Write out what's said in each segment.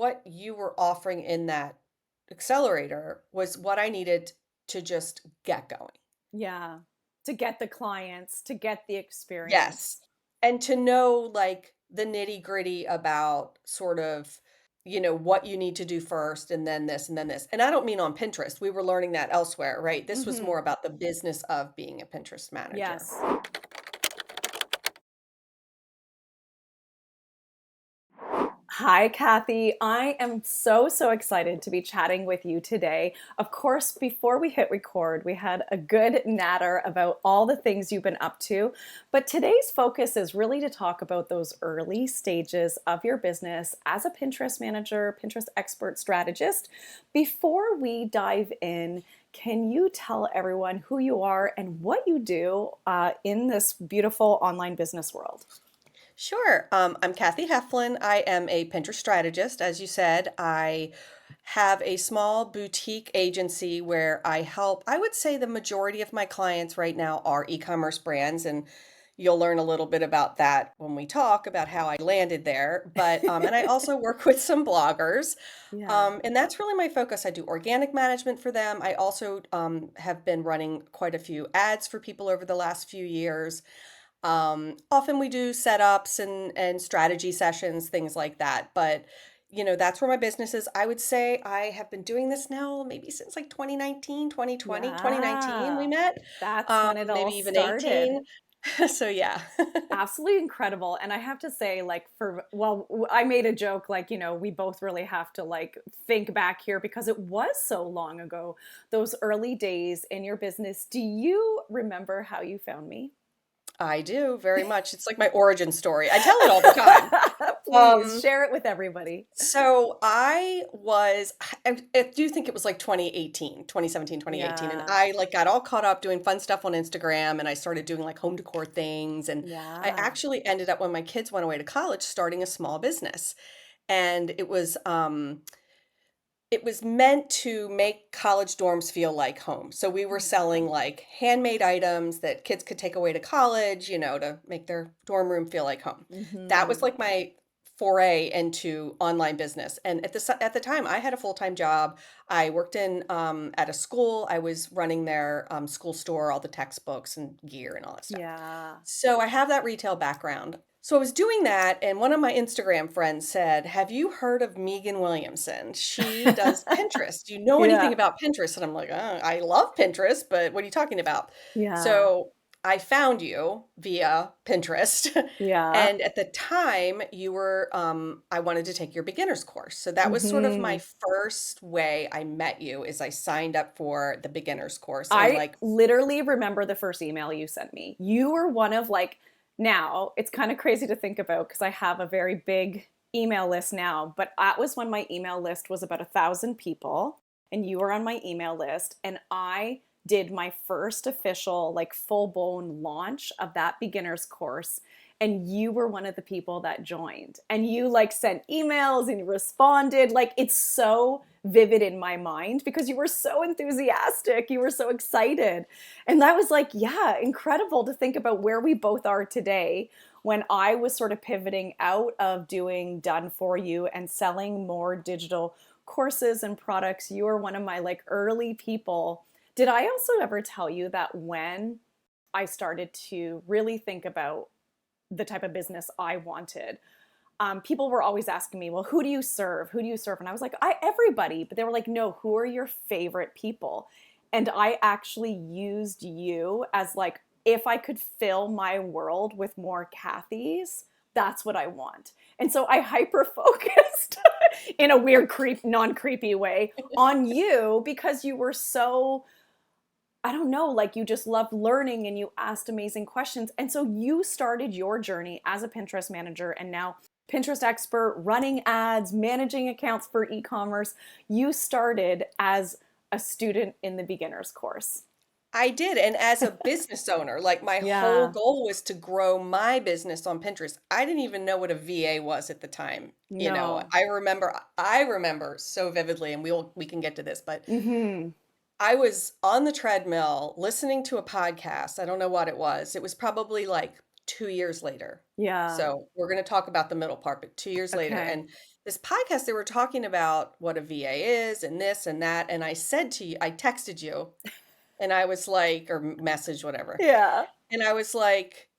what you were offering in that accelerator was what I needed to just get going. Yeah. To get the clients, to get the Yes. experience. And to know like the nitty-gritty about sort of, what you need to do first and then this and then this. And I don't mean on Pinterest. We were learning that elsewhere, right? This was Mhm. more about the business of being a Pinterest manager. Yes. Hi, Kathy. I am so excited to be chatting with you today. Of course, before we hit record, we had a good natter about all the things you've been up to. But today's focus is really to talk about those early stages of your business as a Pinterest manager, Pinterest expert strategist. Before we dive in, can you tell everyone who you are and what you do in this beautiful online business world? Sure. I'm Kathy Heflin. I am a Pinterest strategist. As you said, I have a small boutique agency where I help. I would say the majority of my clients right now are e-commerce brands, and you'll learn a little bit about that when we talk about how I landed there. But and I also work with some bloggers, Yeah. and that's really my focus. I do organic management for them. I also have been running quite a few ads for people over the last few years. Often we do setups and strategy sessions, things like that. But that's where my business is. I would say I have been doing this now maybe since like 2019, 2020, 2019 we Yeah. met. That's when it all Maybe even started. 18. So yeah. Absolutely incredible. And I have to say, like, I made a joke, like, we both really have to, like, think back here because it was so long ago, those early days in your business. Do you remember how you found me? I do very much. It's like my origin story. I tell it all the time. Please Um, share it with everybody. So I do think it was like 2018, 2017, 2018, and Yeah. I like got all caught up doing fun stuff on Instagram and I started doing like home decor things and I Yeah. actually ended up when my kids went away to college starting a small business. And it was meant to make college dorms feel like home. So we were selling like handmade items that kids could take away to college, to make their dorm room feel like home. That was Mm-hmm. like my foray into online business. And at the time, I had a full-time job. I worked in at a school. I was running their school store, all the textbooks and gear and all that stuff. Yeah. So I have that retail background. So I was doing that, and one of my Instagram friends said, "Have you heard of Meagan Williamson? She does Pinterest. Do you know anything Yeah. about Pinterest?" And I'm like, I love Pinterest, but what are you talking about?" Yeah. So I found you via Pinterest. Yeah. And at the time, I wanted to take your beginner's course. So that was sort of my Hmm. first way I met you is I signed up for the beginner's course and I like, literally remember the first email you sent me. You were one of like, now it's kind of crazy to think about because I have a very big email list now, but that was when my email list was about 1,000 people and you were on my email list. And I did my first official, like full blown launch of that beginner's course. And you were one of the people that joined. And you like sent emails and you responded. Like it's so vivid in my mind because you were so enthusiastic. You were so excited. And that was like, yeah, incredible to think about where we both are today when I was sort of pivoting out of doing done for you and selling more digital courses and products. You were one of my like early people. Did I also ever tell you that when I started to really think about the type of business I wanted, people were always asking me, well, who do you serve? Who do you serve? And I was like, everybody. But they were like, no, who are your favorite people? And I actually used you as like, if I could fill my world with more Cathys, that's what I want. And so I hyper focused in a weird, non creepy way on you because you were so, I don't know, like you just loved learning and you asked amazing questions. And so you started your journey as a Pinterest manager and now Pinterest expert, running ads, managing accounts for e commerce. You started as a student in the beginner's course. I did, and as a business owner, like, my whole Yeah. goal was to grow my business on Pinterest. I didn't even know what a VA was at the time, No. I remember so vividly, and we can get to this, but Hmm. I was on the treadmill listening to a podcast, I don't know what it was probably, like, 2 years later. Yeah. So, we're gonna talk about the middle part, but 2 years later, Okay. and this podcast, they were talking about what a VA is and this and that, and I said to you I texted you, and I was like or message, whatever, Yeah. and I was like,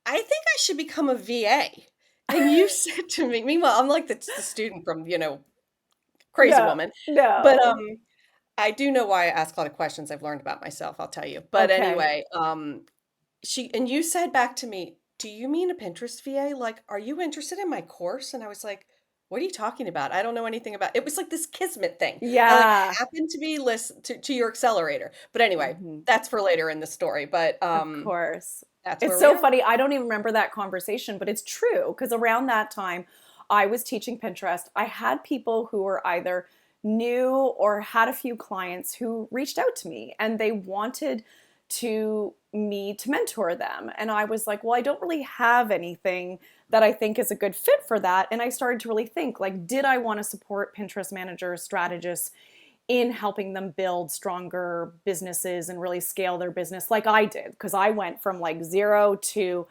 "I think I should become a VA." And you said to me meanwhile, I'm like the student from, Crazy No, Woman, but, no. I do know why I ask a lot of questions I've learned about myself, I'll tell you. But Okay. anyway, she and you said back to me, "Do you mean a Pinterest VA? Like, are you interested in my course?" And I was like, "What are you talking about? I don't know anything about" it was like this kismet thing. I, like, Yeah. happened to be listen to your Accelerator. But anyway, Mhm. that's for later in the story, but, Of course. that's It's where we so are. funny. I don't even remember that conversation, but it's true because around that time, I was teaching Pinterest. I had people who were either new or had a few clients who reached out to me and they wanted to me to mentor them. And I was like, well, I don't really have anything that I think is a good fit for that. And I started to really think like, did I want to support Pinterest managers, strategists in helping them build stronger businesses and really scale their business like I did because I went from like 0 to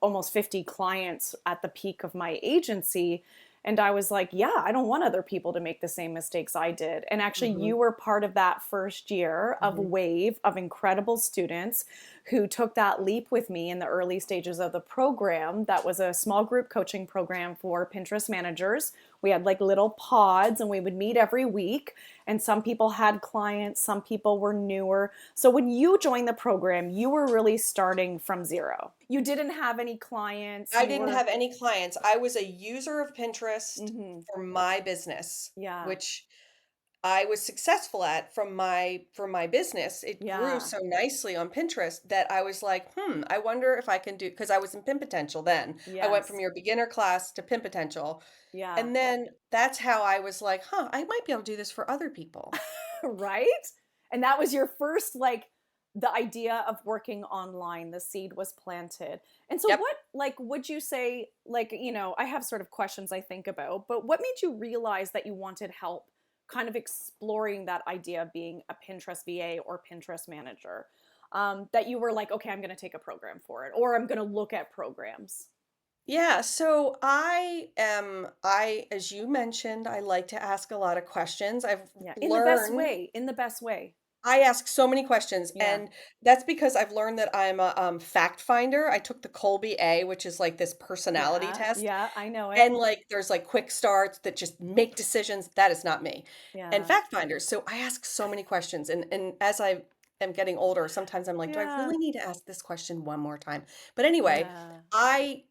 almost 50 clients at the peak of my agency, and I was like, yeah, I don't want other people to make the same mistakes I did. And actually Mhm, you were part of that first year of mhm. wave of incredible students who took that leap with me in the early stages of the program. That was a small group coaching program for Pinterest managers. We had like little pods and we would meet every week, and some people had clients, some people were newer. So when you joined the program, you were really starting from zero. You didn't have any clients. I You didn't were, have any clients. I was a user of Pinterest hmm, for my business, yeah, which I was successful at from my business. It grew yeah, so nicely on Pinterest that I was like, I wonder if I can do because I was in Pin Potential then. I went from yes, your beginner class to Pin Potential. yeah, And then that's how I was like, I might be able to do this for other people. right? And that was your first, like, the idea of working online, the seed was planted. And so, Yep. what, like, would you say, like, I have sort of questions I think about, but what made you realize that you wanted help kind of exploring that idea of being a Pinterest VA or Pinterest manager? That you were like, okay, I'm going to take a program for it, or I'm going to look at programs. Yeah, so as you mentioned, I like to ask a lot of questions. I've Yeah, in the best learned way, in the best way. I ask so many questions, Yeah. and that's because I've learned that I'm a, fact finder. I took the Colby A, which is like this personality Yeah. test, Yeah. I know it. and, like, there's, like, quick starts that just make decisions. That is not me. And Yeah. fact finders, so I ask so many questions, and as I am getting older, sometimes I'm like, "Do I Yeah. really need to ask this question one more time?" But anyway, Yeah. I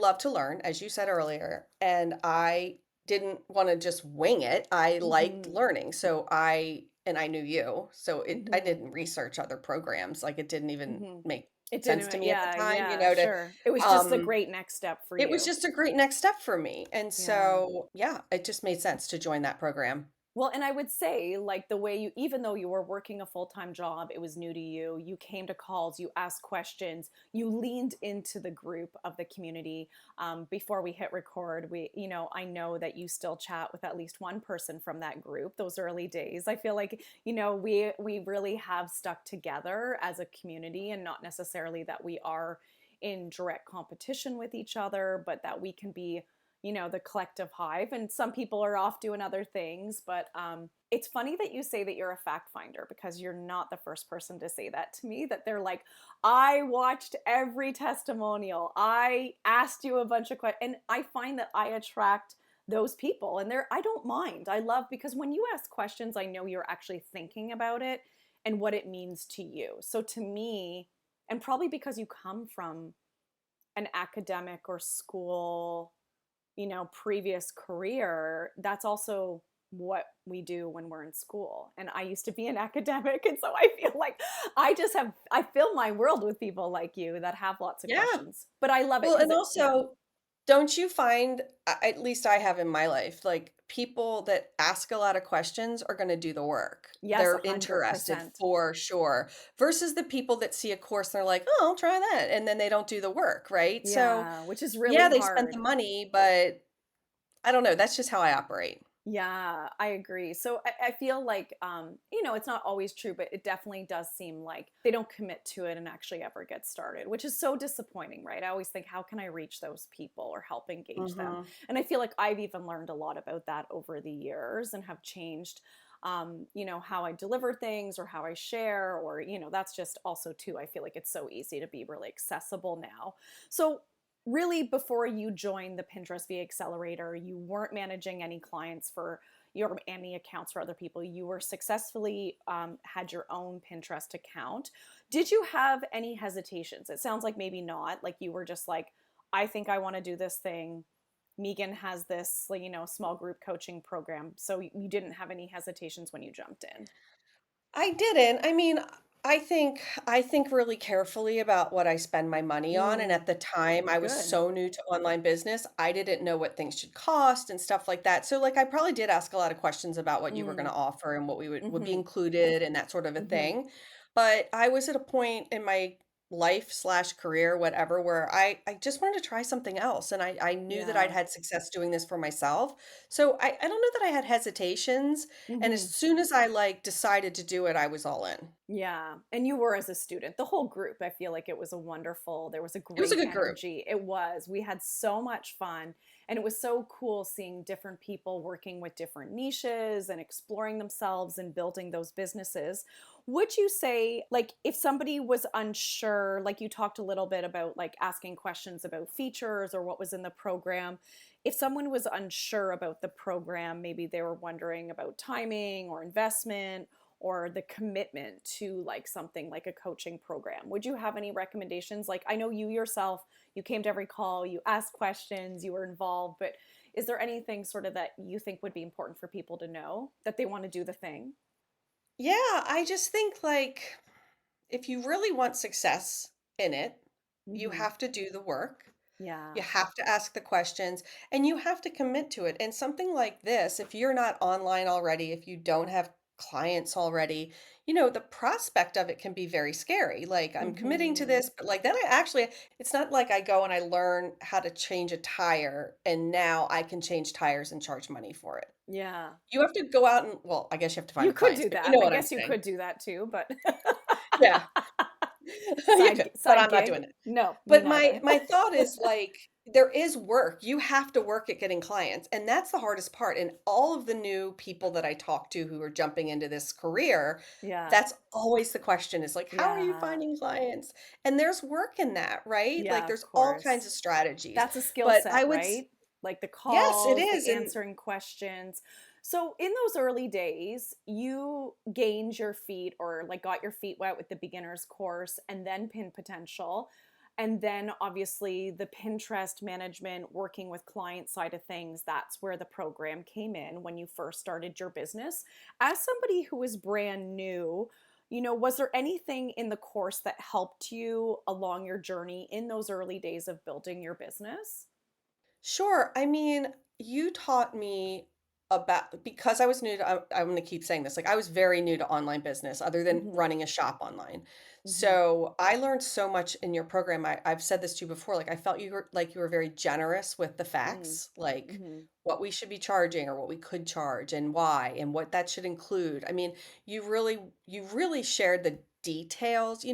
love to learn, as you said earlier, and I didn't wanna just wing it. I liked Mhm. learning, so I knew you, so I Mhm. didn't research other programs, like, it didn't even Mhm. make It sense to didn't, me at the yeah, time, yeah, to, sure. It was just a um great next step for it was you. just a great next step for me, and Yeah. so, yeah, it just made sense to join that program. Well, and I would say, like, the way you, even though you were working a full time job, it was new to you. You came to calls, you asked questions, you leaned into the group of the community. Before we hit record, I know that you still chat with at least one person from that group. Those early days, I feel like, we really have stuck together as a community, and not necessarily that we are in direct competition with each other, but that we can be the collective hive, and some people are off doing other things. But it's funny that you say that you're a fact finder, because you're not the first person to say that to me, that they're like, I watched every testimonial, I asked you a bunch of questions, and I find that I attract those people, and I don't mind. I love, because when you ask questions, I know you're actually thinking about it and what it means to you. So to me, and probably because you come from an academic or school previous career, that's also what we do when we're in school. And I used to be an academic. And so I feel like I fill my world with people like you that have lots of Yeah. questions. But I love it Well, because and yeah. also, don't you find, at least I have in my life, like, people that ask a lot of questions are gonna do the work. Yes, They're interested 100%. for sure, versus the people that see a course, and they're like, "Oh, I'll try that," and then they don't do the work, right? So, Yeah, which is yeah, really they spent the hard. money, but I don't know, that's just how I operate. Yeah, I agree. So I feel like, it's not always true, but it definitely does seem like they don't commit to it and actually ever get started, which is so disappointing, right? I always think, how can I reach those people or help engage them? Mhm. And I feel like I've even learned a lot about that over the years and have changed, how I deliver things or how I share, or, that's just also too, I feel like it's so easy to be really accessible now. So really, before you joined the Pinterest via Accelerator, you weren't managing any clients for your any accounts for other people. You were successfully had your own Pinterest account. Did you have any hesitations? It sounds like maybe not. Like you were just like, I think I want to do this thing. Meagan has this, like, small group coaching program. So you didn't have any hesitations when you jumped in. I didn't. I mean, I think really carefully about what I spend my money on, and Mm, at the time, I was good. so new to online business, I didn't know what things should cost and stuff like that. So, like, I probably did ask a lot of questions about what you were gonna Mm, offer and what we would be mm-hmm, included and that sort of a mm-hmm. thing. But I was at a point in my life/career, whatever, where I just wanted to try something else, and I knew that I'd Yeah. had success doing this for myself. So I don't know that I had hesitations, and as Mm-hmm. soon as I, like, decided to do it, I was all in. Yeah, and you were as a student. The whole group, I feel like it was a wonderful, there was a It was a great good group. energy. It was. We had so much fun, and it was so cool seeing different people working with different niches and exploring themselves and building those businesses. Would you say, like, if somebody was unsure, like you talked a little bit about like asking questions about features or what was in the program, if someone was unsure about the program, maybe they were wondering about timing or investment or the commitment to like something like a coaching program, would you have any recommendations? Like, I know you yourself, you came to every call, you asked questions, you were involved, but is there anything sort of that you think would be important for people to know that they want to do the thing? Yeah, I just think, like, if you really want success in it, you Hmm. have to do the work. You Yeah. have to ask the questions, and you have to commit to it. And something like this, if you're not online already, if you don't have clients already, the prospect of it can be very scary. Like, I'm committing to Hmm. this, but like then it's not like I go and I learn how to change a tire and now I can change tires and charge money for it. Yeah. You have to go out and, well, I guess you have to find You the could clients, do but you that. know I what I'm guess you saying. could do that too, but Yeah. You side could, but side I'm not gig? doing it. No, me But my neither. my thought is, like, there is work. You have to work at getting clients, and that's the hardest part, and all of the new people that I talk to who are jumping into this career, Yeah. that's always the question is, like, "How are you Yeah. finding clients?" And there's work in that, right? Like, Yeah, of there's all kinds course. of strategies, That's a skill but I set, would s right? Like the yes, it calls, is, the and answering questions. So in those early days, you gained your feet or like got your feet wet with the beginner's course and then pin potential. And then obviously the Pinterest management, working with client side of things, that's where the program came in when you first started your business. As somebody who was brand new, was there anything in the course that helped you along your journey in those early days of building your business? sure. I mean, you taught me about, because I was new to, I'm going to keep saying this, like, I was very new to online business other than Mhm. running a shop online. Mhm. So I learned so much in your program. I've said this to you before. Like, I felt you were very generous with the Mm. facts, like Mhm. what we should be charging or what we could charge and why and what that should include. I mean, you really shared the details,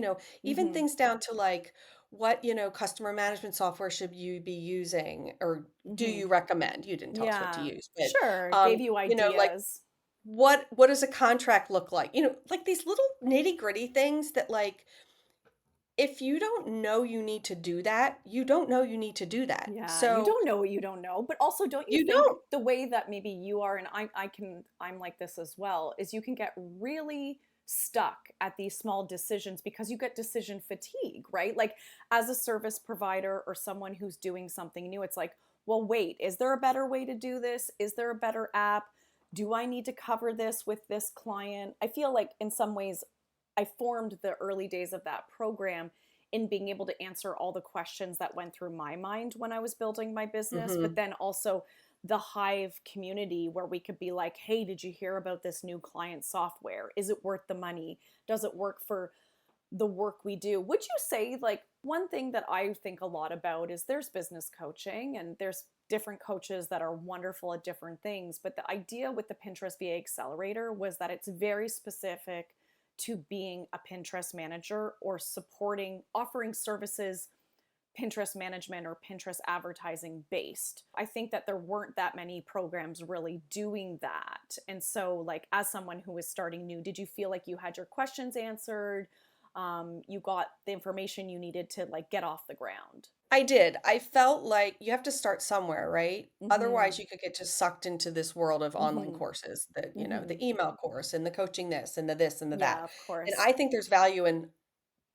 even Mhm. things down to, like, what, customer management software should you be using or do Mhm. you recommend? You didn't tell us what to Yeah. use, but, Sure, gave you like, ideas. what does a contract look like? Like these little nitty-gritty things that, like, if you don't know you need to do that, you don't know you need to do that. Yeah, you So, don't know what you don't know, but also don't you you think don't. the way that maybe you are, and I'm like this as well, is you can get really stuck at these small decisions because you get decision fatigue, right? Like as a service provider or someone who's doing something new, it's like, well, wait, is there a better way to do this? Is there a better app? Do I need to cover this with this client? I feel like in some ways I formed the early days of that program in being able to answer all the questions that went through my mind when I was building my business, but Mhm. then also the Hive community where we could be like, hey, did you hear about this new client software? Is it worth the money? Does it work for the work we do? Would you say, like, One thing that I think a lot about is there's business coaching and there's different coaches that are wonderful at different things. But the idea with the Pinterest VA Accelerator was that it's very specific to being a Pinterest manager or supporting, offering services Pinterest management or Pinterest advertising based. I think that there weren't that many programs really doing that. And so, like, as someone who was starting new, did you feel like you had your questions answered? You got the information you needed to like get off the ground? I did. I felt like you have to start somewhere, right? Mm-hmm. Otherwise, you could get just sucked into this world of online Mm-hmm. courses, Mm-hmm. the email course and the coaching this and the this and the Yeah, that. of And course. I think there's value in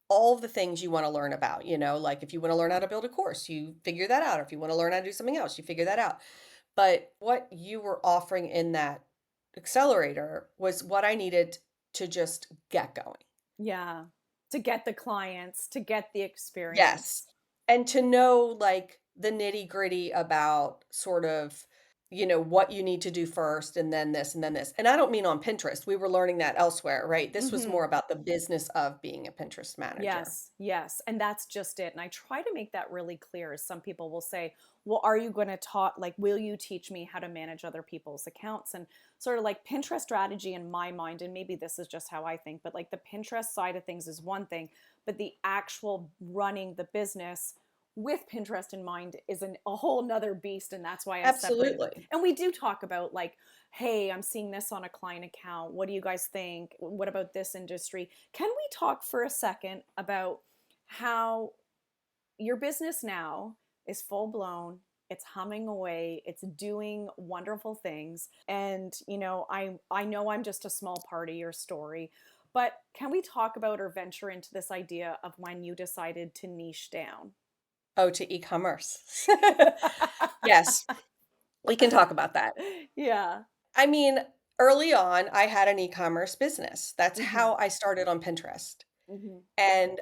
all the things you want to learn about, like if you want to learn how to build a course, you figure that out. Or if you want to learn how to do something else, you figure that out. But what you were offering in that accelerator was what I needed to just get going. Yeah. To get the clients, to get the Yes. experience. And to know, like, the nitty-gritty about sort of, what you need to do first and then this and then this. And I don't mean on Pinterest. We were learning that elsewhere, right? This was Mm-hmm. more about the business of being a Pinterest manager. Yes, yes. And that's just it. And I try to make that really clear. Some people will say, well, are you going to talk, like, will you teach me how to manage other people's accounts? And sort of like Pinterest strategy in my mind, and maybe this is just how I think, but like the Pinterest side of things is one thing, but the actual running the business with Pinterest in mind is a whole nother beast. And that's why I separated them. Absolutely. And we do talk about like, hey, I'm seeing this on a client account. What do you guys think? What about this industry? Can we talk for a second about how your business now is full blown? It's humming away. It's doing wonderful things. And I know I'm just a small part of your story, but can we talk about or venture into this idea of when you decided to niche down? Oh, to e-commerce. Yes, we can talk about that. Yeah. I mean, early on, I had an e-commerce business. That's Mhm. how I started on Pinterest. Mhm. And,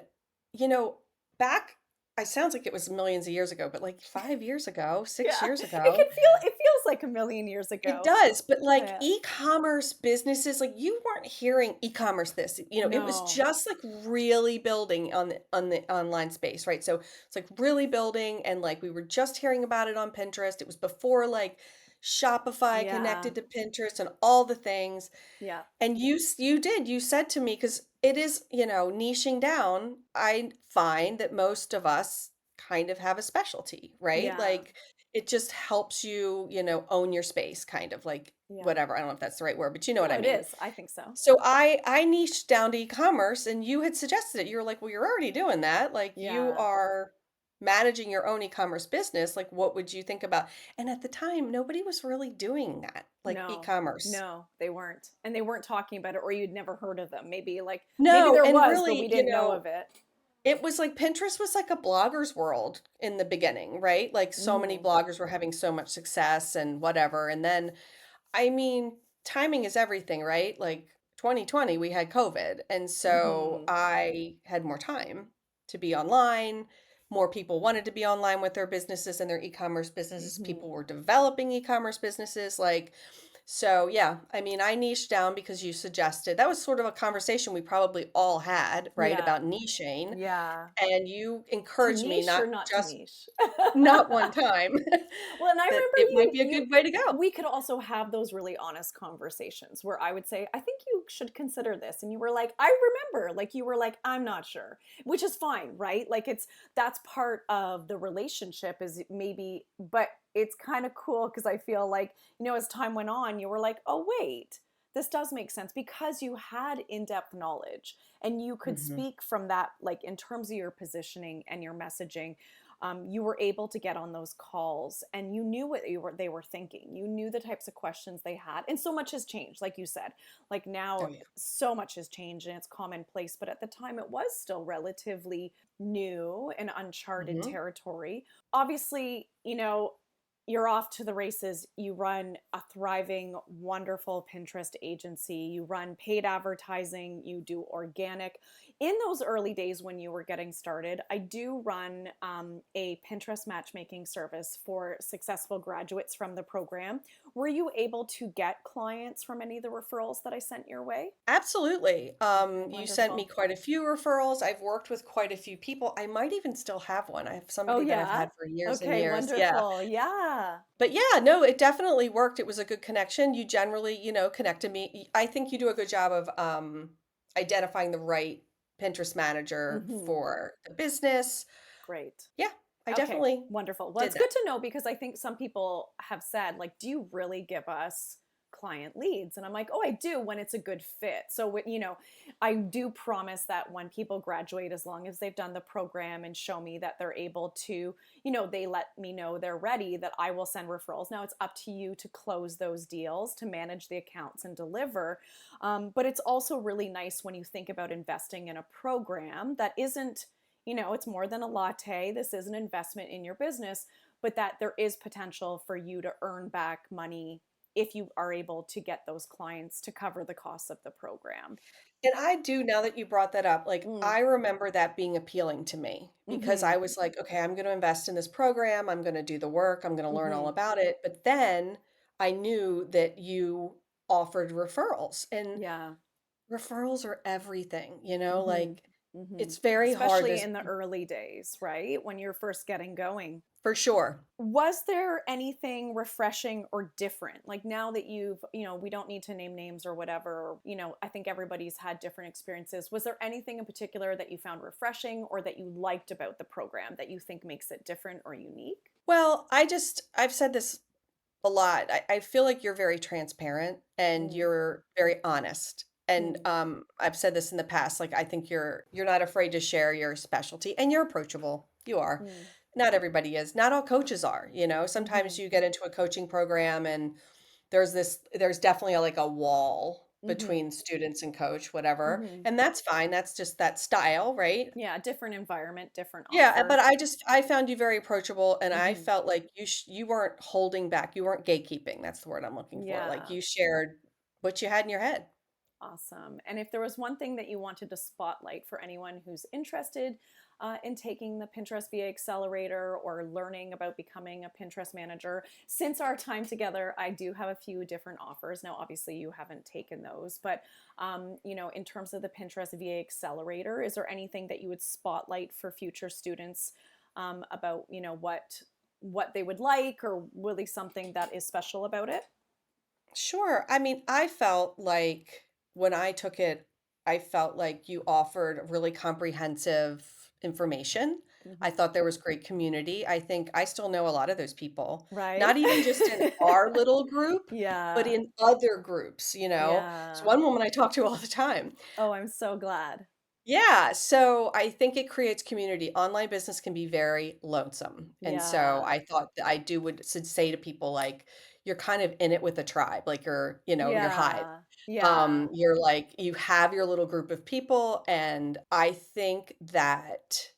you know, back it sounds like it was millions of years ago, but like 5 years ago, 6 Yeah. years It ago, feels like a million years it ago. does, but like Yeah. e-commerce businesses, like you weren't hearing e-commerce this, it was No. just like really building on the online space, right? So it's like really building and like we were just hearing about it on Pinterest. It was before like Shopify Yeah. connected to Pinterest and all the things. Yeah. And you said to me, because it is, niching down, I find that most of us kind of have a specialty, right? Yeah. Like it just helps you, own your space, kind of like Yeah. whatever. I don't know if that's the right word, but you know what No, I it mean. is. I think so. So I niched down to e-commerce and you had suggested it. You were like, well, you're already doing that. Like you Yeah. are managing your own e-commerce business. Like what would you think about? And at the time, nobody was really doing that, like No. e-commerce. No, they weren't. And they weren't talking about it or you'd never heard of them. Maybe No, there and was, but really, we didn't know of it. it was like Pinterest was like a blogger's world in the beginning, right? Like so many Mhm. bloggers were having so much success and whatever. And then, I mean, timing is everything, right? Like 2020, we had COVID. And so Mhm. I had more time to be online. More people wanted to be online with their businesses and their e-commerce businesses. Mhm. People were developing e-commerce businesses. So yeah, I mean, I niched down because you suggested that was sort of a conversation we probably all had, right, Yeah. about niching. Yeah. And you To encouraged me niche not or not to just niche? not one time Well, and I that remember it might you be a you good way to go. we could also have those really honest conversations where I would say, "I think you should consider this." And you were like, "I remember." Like you were like, "I'm not sure." Which is fine, right? Like that's part of the relationship is maybe, but it's kind of cool because I feel like, as time went on, you were like, "Oh, wait. This does make sense because you had in-depth knowledge and you could Mhm. speak from that, like in terms of your positioning and your messaging. You were able to get on those calls and you knew what they were thinking. You knew the types of questions they had. And so much has changed, like you said. Like Oh, now, yeah. so much has changed and it's commonplace. But at the time, it was still relatively new and uncharted Mhm. territory. Obviously, you're off to the races. You run a thriving, wonderful Pinterest agency. You run paid advertising. You do organic. In those early days when you were getting started, I do run a Pinterest matchmaking service for successful graduates from the program. Were you able to get clients from any of the referrals that I sent your way? Absolutely. Okay, You sent me wonderful. quite a few referrals. I've worked with quite a few people. I might even still have one. I have Oh, somebody that I've yeah? had for years and Okay, years. Yeah. wonderful. Yeah. But yeah, no, it definitely worked. It was a good connection. You generally, connected me. I think you do a good job of identifying the right Pinterest manager Hmm. for the business. Great. Yeah, I Okay, definitely wonderful. Well, did it's that. good to know because I think some people have said, like, do you really give us client leads? And I'm like, oh, I do when it's a good fit. So, I do promise that when people graduate, as long as they've done the program and show me that they're able to, they let me know they're ready, that I will send referrals. Now it's up to you to close those deals, to manage the accounts and deliver. But it's also really nice when you think about investing in a program that isn't, it's more than a latte. This is an investment in your business, but that there is potential for you to earn back money if you are able to get those clients to cover the costs of the program. And I do, now that you brought that up, like Mm, I remember that being appealing to me because mm-hmm, I was like, okay, I'm going to invest in this program. I'm going to do the work. I'm going to learn all mm-hmm. about it. But then I knew that you offered referrals, and Yeah. referrals are everything, Mm-hmm. like Mm-hmm. it's very hard Especially to, in the early days, right? When you're first getting going. for sure. Was there anything refreshing or different? Like now that we don't need to name names or whatever, I think everybody's had different experiences. Was there anything in particular that you found refreshing or that you liked about the program that you think makes it different or unique? Well, I've said this a lot. I feel like you're very transparent and Mm, you're very honest. And mm, I've said this in the past, like I think you're not afraid to share your specialty and you're approachable. You are. mm, Not everybody is. Not all coaches are. mm-hmm, Sometimes you get into a coaching program and there's definitely like a wall mm-hmm, between students and coach, whatever. mm-hmm. And that's fine. That's just that style, right? Yeah, different environment, different Yeah, but offer. I found you very approachable, and I Mm-hmm. felt like you weren't holding back, you weren't gatekeeping, that's the word I'm looking for, like, Yeah. you shared what you had in your head. Awesome. And if there was one thing that you wanted to spotlight for anyone who's interested in taking the Pinterest VA Accelerator or learning about becoming a Pinterest manager, since our time together, I do have a few different offers. Now, obviously, you haven't taken those, but in terms of the Pinterest VA Accelerator, is there anything that you would spotlight for future students about what they would like, or really something that is special about it? Sure, I mean, I felt like when I took it, I felt like you offered really comprehensive information. I Hmm. thought there was great community. I think I still know a lot of those people, Right? not even just in our little group, but Yeah. in other groups. There's Yeah. one woman I talk to all the time. Oh, I'm so glad. Yeah, so I think it creates community. Online business can be very lonesome. And so Yeah. I thought that I do would say to people like you're kind of in it with a tribe, like your hive. Yeah. Yeah. You're like you have your little group of people, and I think that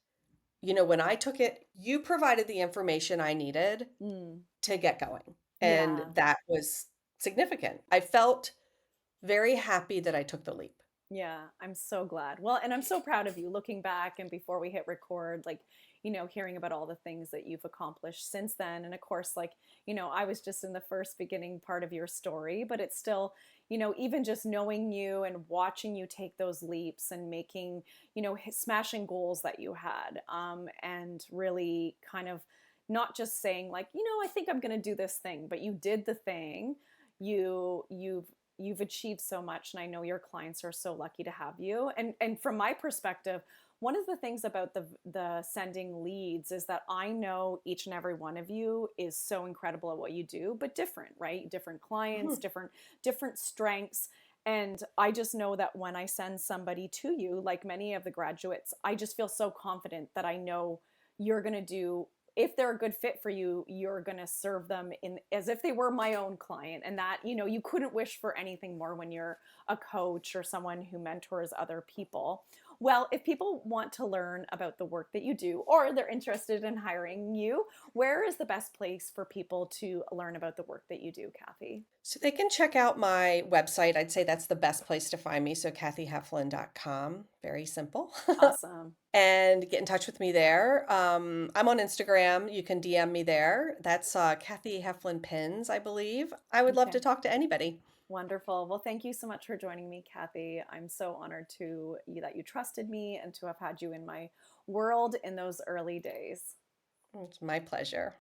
when I took it, you provided the information I needed Mm. to get going. And Yeah. that was significant. I felt very happy that I took the leap. Yeah, I'm so glad. Well, and I'm so proud of you looking back and before we hit record, like, hearing about all the things that you've accomplished since then. And of course, like, I was just in the first beginning part of your story, but it's still, even just knowing you and watching you take those leaps and making, smashing goals that you had, and really kind of not just saying like, I think I'm going to do this thing, but you did the thing. You've achieved so much, and I know your clients are so lucky to have you. And from my perspective, one of the things about the sending leads is that I know each and every one of you is so incredible at what you do, but different, right? Different clients, Mhm. different strengths. And I just know that when I send somebody to you, like many of the graduates, I just feel so confident that I know you're going to do, if they're a good fit for you, you're going to serve them in as if they were my own client. And that, you couldn't wish for anything more when you're a coach or someone who mentors other people. Well, if people want to learn about the work that you do or they're interested in hiring you, where is the best place for people to learn about the work that you do, Cathy? So they can check out my website. I'd say that's the best place to find me. So cathyheflin.com. Very simple. Awesome. And get in touch with me there. I'm on Instagram. You can DM me there. That's Cathy Heflin Pins, I believe. I would love to Okay. talk to anybody. Wonderful. Well, thank you so much for joining me, Cathy. I'm so honored that you trusted me and to have had you in my world in those early days. It's my pleasure.